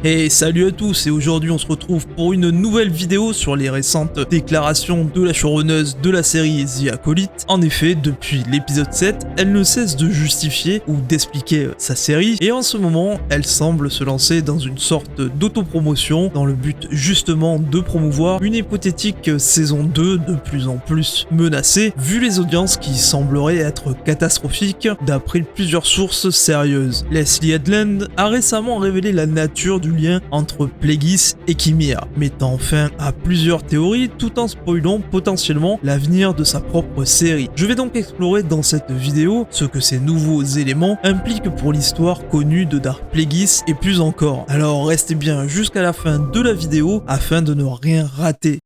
Hey, salut à tous, et aujourd'hui on se retrouve pour une nouvelle vidéo sur les récentes déclarations de la showrunneuse de la série The Acolyte. En effet, depuis l'épisode 7, elle ne cesse de justifier ou d'expliquer sa série, et en ce moment, elle semble se lancer dans une sorte d'autopromotion dans le but justement de promouvoir une hypothétique saison 2 de plus en plus menacée, vu les audiences qui sembleraient être catastrophiques d'après plusieurs sources sérieuses. Leslie Headland a récemment révélé la nature du lien entre Plagueis et Kymir, mettant fin à plusieurs théories tout en spoilant potentiellement l'avenir de sa propre série. Je vais donc explorer dans cette vidéo ce que ces nouveaux éléments impliquent pour l'histoire connue de Dark Plagueis et plus encore. Alors restez bien jusqu'à la fin de la vidéo afin de ne rien rater.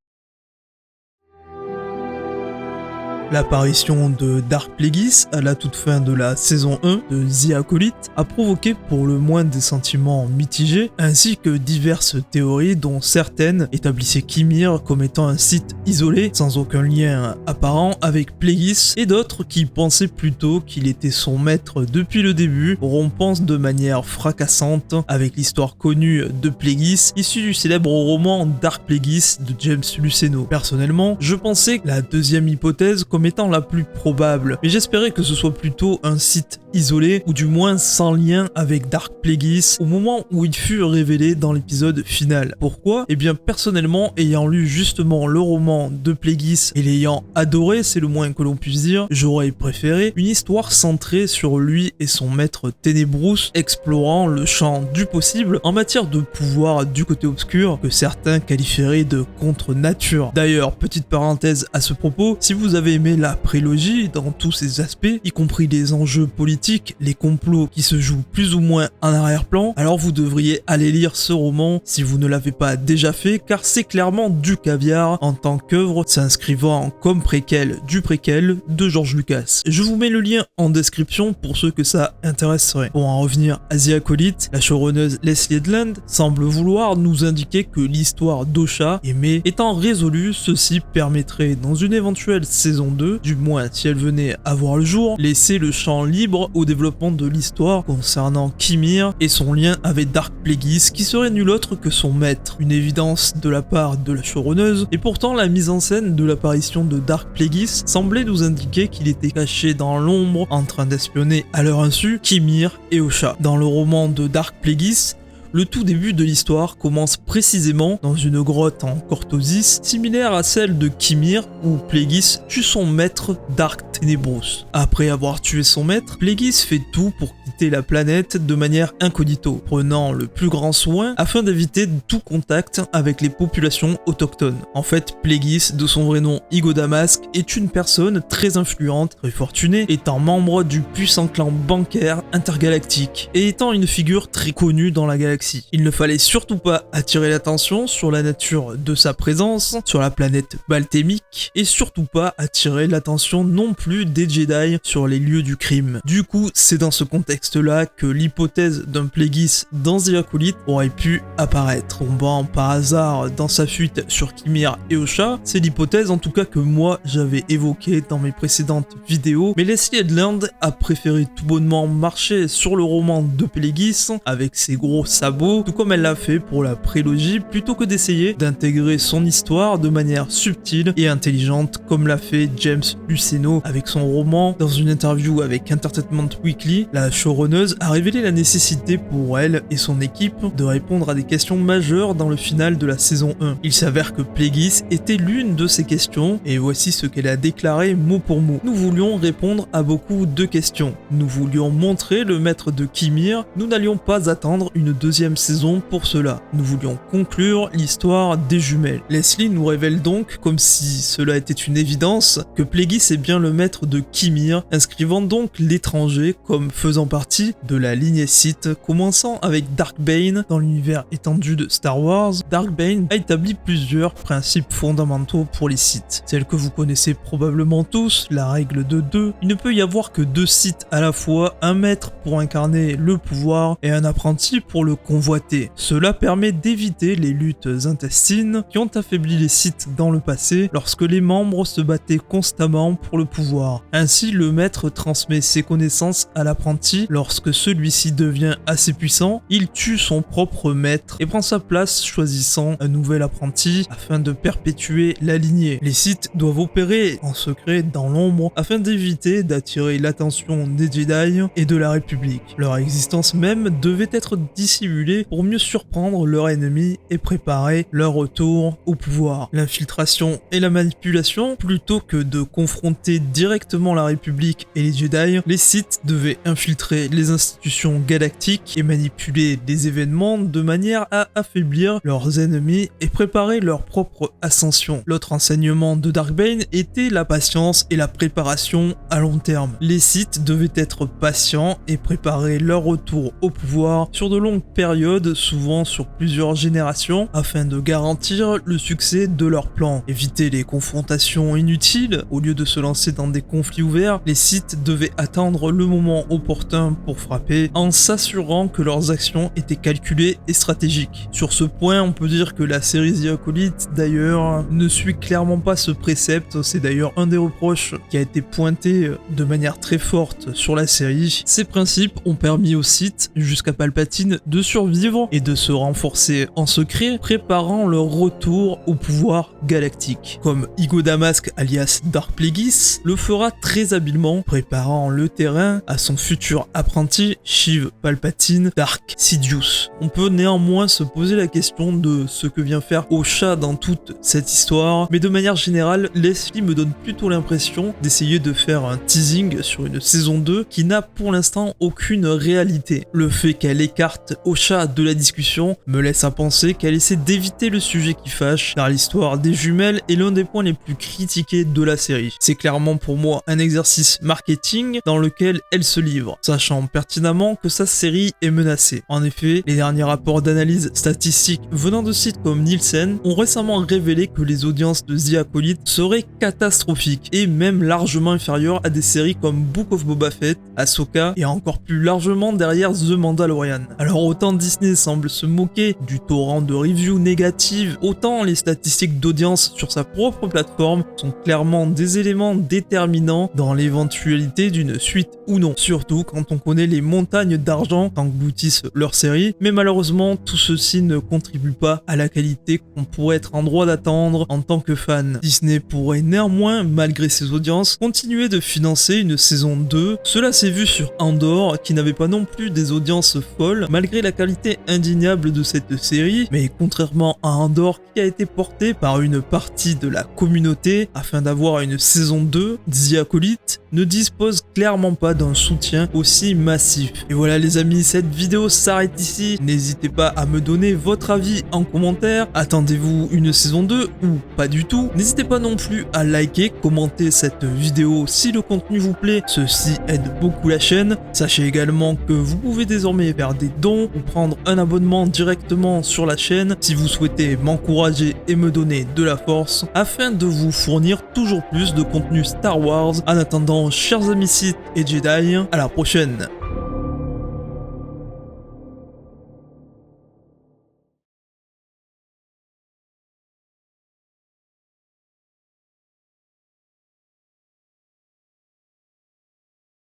L'apparition de Dark Plagueis à la toute fin de la saison 1 de The Acolyte a provoqué pour le moins des sentiments mitigés, ainsi que diverses théories dont certaines établissaient Kymir comme étant un site isolé, sans aucun lien apparent avec Plagueis, et d'autres qui pensaient plutôt qu'il était son maître depuis le début, rompant de manière fracassante avec l'histoire connue de Plagueis, issue du célèbre roman Dark Plagueis de James Luceno. Personnellement, je pensais que la deuxième hypothèse comme étant la plus probable, mais j'espérais que ce soit plutôt un site isolé, ou du moins sans lien avec Dark Plagueis au moment où il fut révélé dans l'épisode final. Pourquoi ? Eh bien personnellement, ayant lu justement le roman de Plagueis et l'ayant adoré, c'est le moins que l'on puisse dire, j'aurais préféré une histoire centrée sur lui et son maître Tenebrous, explorant le champ du possible en matière de pouvoir du côté obscur que certains qualifieraient de contre-nature. D'ailleurs, petite parenthèse à ce propos, si vous avez aimé la prélogie dans tous ses aspects, y compris les enjeux politiques, les complots qui se jouent plus ou moins en arrière-plan, alors vous devriez aller lire ce roman si vous ne l'avez pas déjà fait, car c'est clairement du caviar en tant qu'œuvre s'inscrivant comme préquel du préquel de George Lucas. Je vous mets le lien en description pour ceux que ça intéresserait. Pour en revenir à The Acolyte, la showrunneuse Leslie Headland semble vouloir nous indiquer que l'histoire d'Osha aimée étant résolue, ceci permettrait dans une éventuelle saison 2, du moins si elle venait à voir le jour, laisser le champ libre au développement de l'histoire concernant Kymir et son lien avec Dark Plagueis qui serait nul autre que son maître. Une évidence de la part de la showrunneuse, et pourtant la mise en scène de l'apparition de Dark Plagueis semblait nous indiquer qu'il était caché dans l'ombre en train d'espionner à leur insu Kymir et Osha. Dans le roman de Dark Plagueis, le tout début de l'histoire commence précisément dans une grotte en Cortosis, similaire à celle de Kymir, où Plagueis tue son maître Dark Tenebrous. Après avoir tué son maître, Plagueis fait tout pour quitter la planète de manière incognito, prenant le plus grand soin afin d'éviter tout contact avec les populations autochtones. En fait, Plagueis, de son vrai nom Igo Damask, est une personne très influente, très fortunée, étant membre du puissant clan bancaire intergalactique, et étant une figure très connue dans la galaxie. Il ne fallait surtout pas attirer l'attention sur la nature de sa présence sur la planète baltémique, et surtout pas attirer l'attention non plus des Jedi sur les lieux du crime. Du coup, c'est dans ce contexte-là que l'hypothèse d'un Plagueis dans The Acolyte aurait pu apparaître. Tombant par hasard dans sa fuite sur Kymir et Osha, c'est l'hypothèse en tout cas que moi j'avais évoquée dans mes précédentes vidéos, mais Leslie Headland a préféré tout bonnement marcher sur le roman de Plagueis avec ses gros sabots, tout comme elle l'a fait pour la prélogie, plutôt que d'essayer d'intégrer son histoire de manière subtile et intelligente comme l'a fait James Luceno avec son roman. Dans une interview avec Entertainment Weekly, la showrunneuse a révélé la nécessité pour elle et son équipe de répondre à des questions majeures dans le final de la saison 1. Il s'avère que Plagueis était l'une de ces questions, et voici ce qu'elle a déclaré mot pour mot. Nous voulions répondre à beaucoup de questions. Nous voulions montrer le maître de Kymir. Nous n'allions pas attendre une deuxième saison pour cela. Nous voulions conclure l'histoire des jumelles. Leslie nous révèle donc, comme si cela était une évidence, que Plagueis est bien le maître de Kymir, inscrivant donc l'étranger comme faisant partie de la lignée Sith, commençant avec Darkbane dans l'univers étendu de Star Wars. Darkbane a établi plusieurs principes fondamentaux pour les Sith. Celle que vous connaissez probablement tous, la règle de 2. Il ne peut y avoir que 2 Sith à la fois, un maître pour incarner le pouvoir et un apprenti pour le convoiter. Cela permet d'éviter les luttes intestines qui ont affaibli les Sith dans le passé lorsque les membres se battaient constamment pour le pouvoir. Ainsi, le maître transmet ses connaissances à l'apprenti Lorsque celui-ci devient assez puissant, il tue son propre maître et prend sa place choisissant un nouvel apprenti afin de perpétuer la lignée. Les Sith doivent opérer en secret dans l'ombre afin d'éviter d'attirer l'attention des Jedi et de la République. Leur existence même devait être dissimulée pour mieux surprendre leur ennemi et préparer leur retour au pouvoir. L'infiltration et la manipulation, plutôt que de confronter directement la République et les Jedi, les Sith devaient infiltrer les institutions galactiques et manipuler les événements de manière à affaiblir leurs ennemis et préparer leur propre ascension. L'autre enseignement de Dark Bane était la patience et la préparation à long terme. Les Sith devaient être patients et préparer leur retour au pouvoir sur de longues périodes, souvent sur plusieurs générations, afin de garantir le succès de leur plan. Éviter les confrontations inutiles, au lieu de se lancer dans des conflits ouverts, les Sith devaient attendre le moment opportun pour frapper, en s'assurant que leurs actions étaient calculées et stratégiques. Sur ce point, on peut dire que la série The Acolyte, d'ailleurs, ne suit clairement pas ce précepte. C'est d'ailleurs un des reproches qui a été pointé de manière très forte sur la série. Ces principes ont permis aux Sith, jusqu'à Palpatine, de survivre et de se renforcer en secret, préparant leur retour au pouvoir galactique. Comme Ego Damask alias Dark Plagueis le fera très habilement, préparant le terrain à son futur apprenti Sheev Palpatine Dark Sidious. On peut néanmoins se poser la question de ce que vient faire Osha dans toute cette histoire, mais de manière générale, Leslie me donne plutôt l'impression d'essayer de faire un teasing sur une saison 2 qui n'a pour l'instant aucune réalité. Le fait qu'elle écarte Osha de la discussion me laisse à penser qu'elle essaie d'éviter le sujet qui fâche, car l'histoire des jumelles est l'un des points les plus critiqués de la série. C'est clairement pour moi un exercice marketing dans lequel elle se livre, sachant pertinemment que sa série est menacée. En effet, les derniers rapports d'analyse statistique venant de sites comme Nielsen ont récemment révélé que les audiences de The Acolyte seraient catastrophiques et même largement inférieures à des séries comme Book of Boba Fett, Ahsoka et encore plus largement derrière The Mandalorian. Alors autant Disney semble se moquer du torrent de reviews négatives, autant les statistiques d'audience sur sa propre plateforme sont clairement des éléments déterminants dans l'éventualité d'une suite ou non, surtout quand on connaît les montagnes d'argent qu'engloutissent leurs séries, mais malheureusement tout ceci ne contribue pas à la qualité qu'on pourrait être en droit d'attendre en tant que fan. Disney pourrait néanmoins, malgré ses audiences, continuer de financer une saison 2. Cela s'est vu sur Andor, qui n'avait pas non plus des audiences folles, malgré la qualité indéniable de cette série, mais contrairement à Andor qui a été porté par une partie de la communauté afin d'avoir une saison 2, The Acolyte ne dispose clairement pas d'un soutien aussi massif. Et voilà les amis, cette vidéo s'arrête ici. N'hésitez pas à me donner votre avis en commentaire. Attendez-vous une saison 2 ou pas du tout? N'hésitez pas non plus à liker, commenter cette vidéo si le contenu vous plaît, ceci aide beaucoup la chaîne. Sachez également que vous pouvez désormais faire des dons ou prendre un abonnement directement sur la chaîne si vous souhaitez m'encourager et me donner de la force afin de vous fournir toujours plus de contenu Star Wars. En attendant, chers amis Sith et Jedi, à la prochaine.